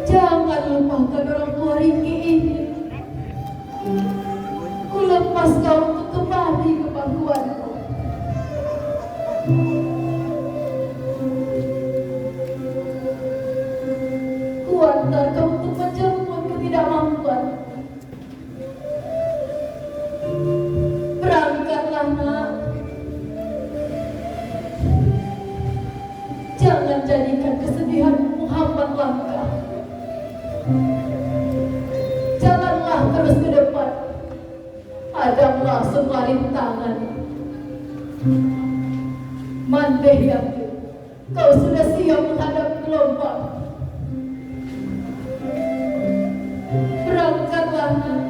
Jangan lupakan orang tua Riki ini. Ku lepas kau untuk kembali ke pangkuanmu. Ku antar kau untuk menjemput ketidakmampuan. Berangkatlah nak. Jangan jadikan kesedihanmu hambat langkah. Janganlah terus ke depan. Hadaplah semua rintangan. Mandeh yakin kau sudah siap menghadapi gelombang. Berangkatlah nak.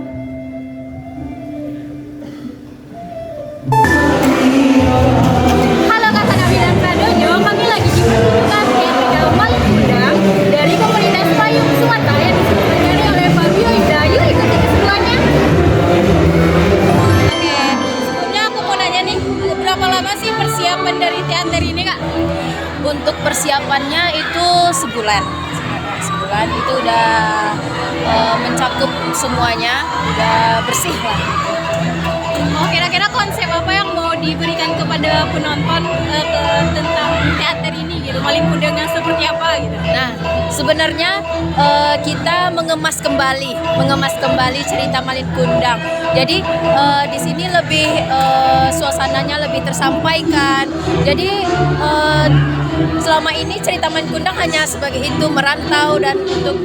Halo kakak Nabi dan Kak Dojo, kami lagi di pertunjukan teater Malin Kundang dari komunitas Payung Sumatera yang disutradarai oleh Fabio Ida. Yuk ikuti keseruannya. Oke, sebelumnya aku mau nanya nih, berapa lama sih persiapan dari teater ini kak? Untuk persiapannya itu sebulan. Sebulan itu udah mencakup semuanya, udah bersih lah. Oh, kira-kira konsep apa yang mau diberikan kepada penonton tentang teater ini gitu? Malin Kundang yang seperti apa gitu? Nah, sebenarnya kita mengemas kembali cerita Malin Kundang. Jadi di sini lebih suasananya lebih tersampaikan. Jadi selama ini cerita Malin Kundang hanya sebagai itu merantau dan untuk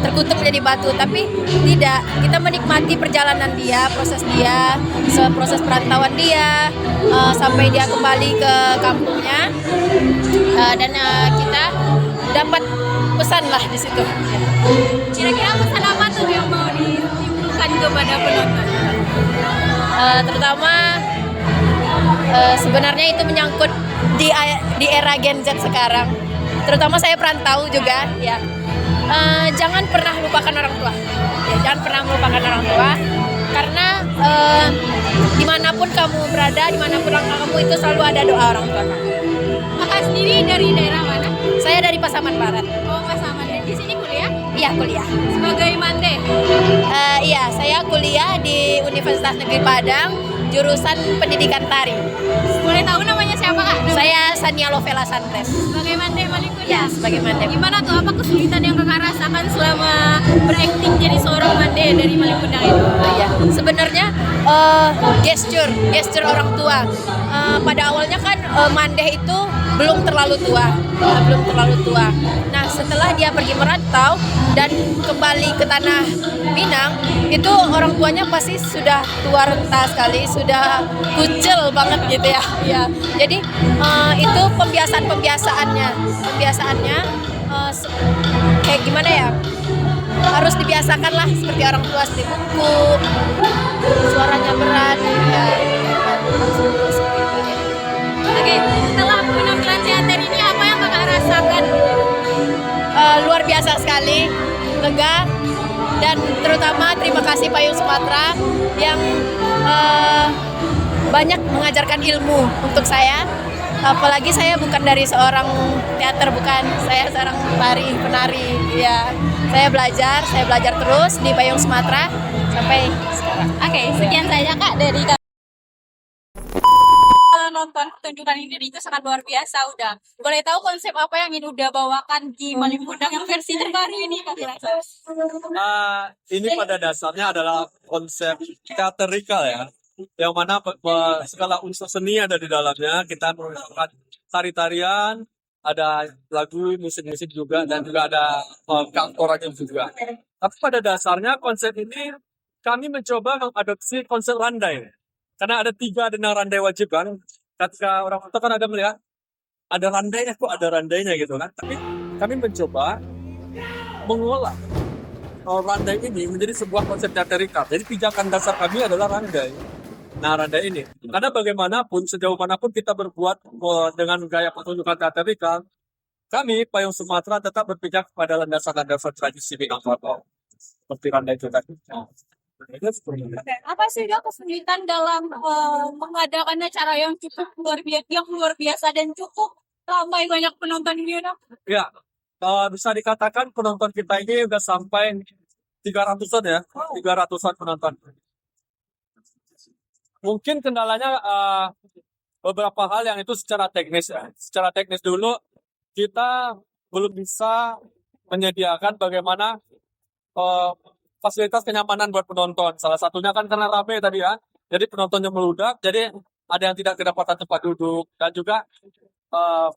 terkutuk menjadi batu, tapi tidak. Kita menikmati perjalanan dia, proses perantauan dia sampai dia kembali ke kampungnya dan kita dapat pesan lah di situ. Kira-kira pesan apa tuh yang mau ditimbulkan kepada penonton? Terutama sebenarnya itu menyangkut di era Gen Z sekarang. Terutama saya perantau juga, ya. Jangan pernah lupakan orang tua. Ya, jangan pernah melupakan orang tua, karena dimanapun kamu berada, dimanapun kamu itu selalu ada doa orang tua kamu. Kakak sendiri dari daerah mana? Saya dari Pasaman Barat. Oh, Pasaman. Dan di sini kuliah Iya, kuliah. sebagai mande. Iya, saya kuliah di Universitas Negeri Padang, jurusan Pendidikan Tari. Boleh tahu namanya siapa kak? Saya Sania Lovela Santres. Sebagai mande Malin Kundang. Ya, sebagai mande. Gimana tuh, apa kesulitan yang kakak rasakan selama berakting jadi seorang mande dari Malin Kundang itu? Iya, sebenarnya gesture orang tua. Pada awalnya kan Mandeh itu belum terlalu tua. Nah, setelah dia pergi merantau dan kembali ke tanah Minang, itu orang tuanya pasti sudah tua renta sekali, sudah kucel banget gitu ya. Ya, jadi itu pembiasaannya kayak gimana ya? Harus dibiasakan lah seperti orang tua, seperti buku, suaranya berat, ya. Oke, setelah penampilan teater ini apa yang kakak rasakan? Luar biasa sekali, lega, dan terutama terima kasih Payung Sumatera yang banyak mengajarkan ilmu untuk saya. Apalagi saya bukan dari seorang teater, bukan, saya seorang penari. Ya, saya belajar terus di Payung Sumatera sampai sekarang. Oke, sekian saja kak dari kak. Nonton pertunjukan ini itu sangat luar biasa udah. Boleh tahu konsep apa yang ingin udah bawakan di Malin Kundang yang versi terbaru ini kak? Ini pada dasarnya adalah konsep teaterikal ya, yang mana segala unsur seni ada di dalamnya. Kita menggunakan tari-tarian, ada lagu, musik-musik juga, dan juga ada keaktorannya juga. Tapi pada dasarnya konsep ini kami mencoba mengadopsi konsep randai. Karena ada 3 adenan randai wajib kan. Ketika orang tua kan ada melihat ada randainya, kok ada randainya gitu kan. Tapi kami mencoba mengolah randai ini menjadi sebuah konsep teaterikal. Jadi pijakan dasar kami adalah randai. Nah, randai ini. Karena bagaimanapun, sejauh manapun kita berbuat dengan gaya pertunjukan teaterikal, kami, Payung Sumatera, tetap berpijak pada landasan-landasan tradisi Minangkabau. Seperti randai itu tadi. Apa sih kak kesulitan dalam mengadakan acara yang cukup luar biasa dan cukup ramai banyak penonton ini? Ya, bisa dikatakan penonton kita ini udah sampai 300-an ya, 300-an penonton. Mungkin kendalanya beberapa hal yang itu secara teknis ya. Secara teknis dulu kita belum bisa menyediakan bagaimana fasilitas kenyamanan buat penonton. Salah satunya kan karena rame tadi ya. Jadi penontonnya meludak, jadi ada yang tidak kedapatan tempat duduk dan juga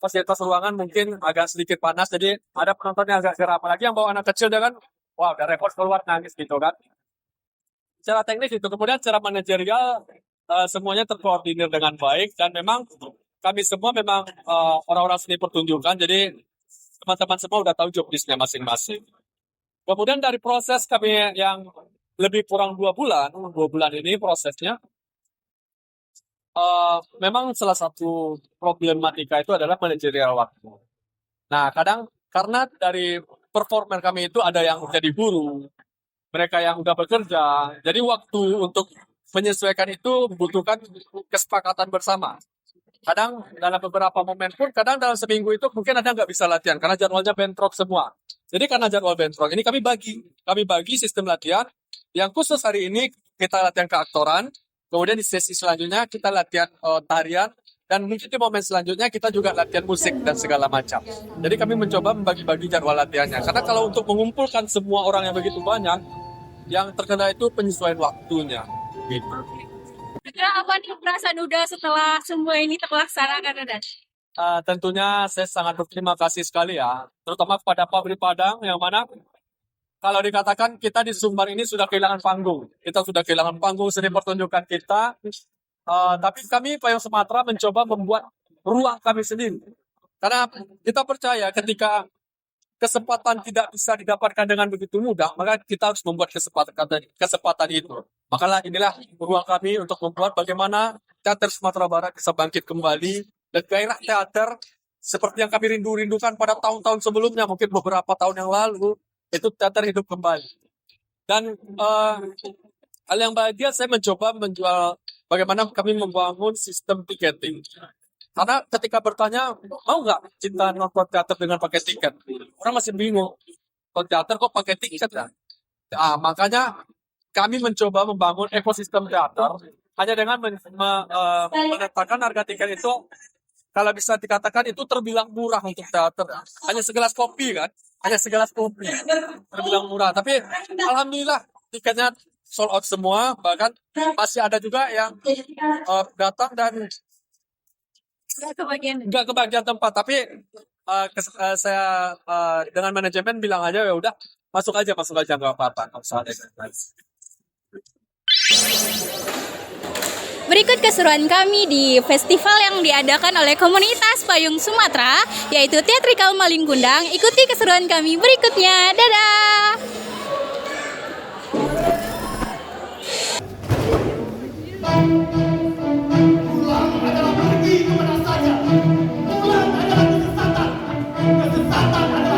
fasilitas ruangan mungkin agak sedikit panas. Jadi ada penonton yang agak geram. Apalagi yang bawa anak kecil dia kan, wah udah repot keluar nangis gitu kan. Secara teknis itu, kemudian secara manajerial semuanya terkoordinir dengan baik dan memang kami semua memang orang-orang seni pertunjukan, jadi teman-teman semua udah tahu job list-nya masing-masing. Kemudian dari proses kami yang lebih kurang 2 bulan ini prosesnya, memang salah satu problematika itu adalah manajerial waktu. Nah, kadang karena dari performer kami itu ada yang jadi guru, mereka yang udah bekerja, jadi waktu untuk menyesuaikan itu membutuhkan kesepakatan bersama. Kadang dalam beberapa momen pun, kadang dalam seminggu itu mungkin ada nggak bisa latihan karena jadwalnya bentrok semua. Jadi karena jadwal bentrok ini kami bagi sistem latihan yang khusus hari ini kita latihan keaktoran, kemudian di sesi selanjutnya kita latihan tarian, dan mungkin di momen selanjutnya kita juga latihan musik dan segala macam. Jadi kami mencoba membagi-bagi jadwal latihannya. Karena kalau untuk mengumpulkan semua orang yang begitu banyak, yang terkena itu penyesuaian waktunya. Gitu. Kira apa nih perasaan udah setelah semua ini terlaksana, Kak Dadan? Tentunya saya sangat berterima kasih sekali ya, terutama kepada Pabrik Padang yang mana kalau dikatakan kita di Sumbar ini sudah kehilangan panggung. Kita sudah kehilangan panggung seni pertunjukan kita, tapi kami Payung Sumatera mencoba membuat ruang kami sendiri. Karena kita percaya ketika kesempatan tidak bisa didapatkan dengan begitu mudah, maka kita harus membuat kesempatan itu. Maka inilah ruang kami untuk membuat bagaimana teater Sumatera Barat bisa bangkit kembali, dan gairah teater seperti yang kami rindukan pada tahun-tahun sebelumnya, mungkin beberapa tahun yang lalu, itu teater hidup kembali. Dan hal yang bahagia saya mencoba menjual bagaimana kami membangun sistem tiketing. Karena ketika bertanya, mau nggak cinta nonton teater dengan pakai tiket? Orang masih bingung. Nonton teater kok pakai tiket ya? Nah, makanya kami mencoba membangun ekosistem teater hanya dengan menetapkan harga tiket itu, kalau bisa dikatakan itu terbilang murah untuk teater. Hanya segelas kopi kan? Hanya segelas kopi. Terbilang murah. Tapi alhamdulillah tiketnya sold out semua. Bahkan masih ada juga yang datang dan nggak kebagian tempat, tapi saya dengan manajemen bilang aja ya udah masuk aja nggak apa-apa. Berikut keseruan kami di festival yang diadakan oleh komunitas Payung Sumatera, yaitu Teatrikal Malin Kundang. Ikuti keseruan kami berikutnya. Dadah! Pulang adalah pergi kemana saja. Pulang adalah kesesatan. Kesesatan adalah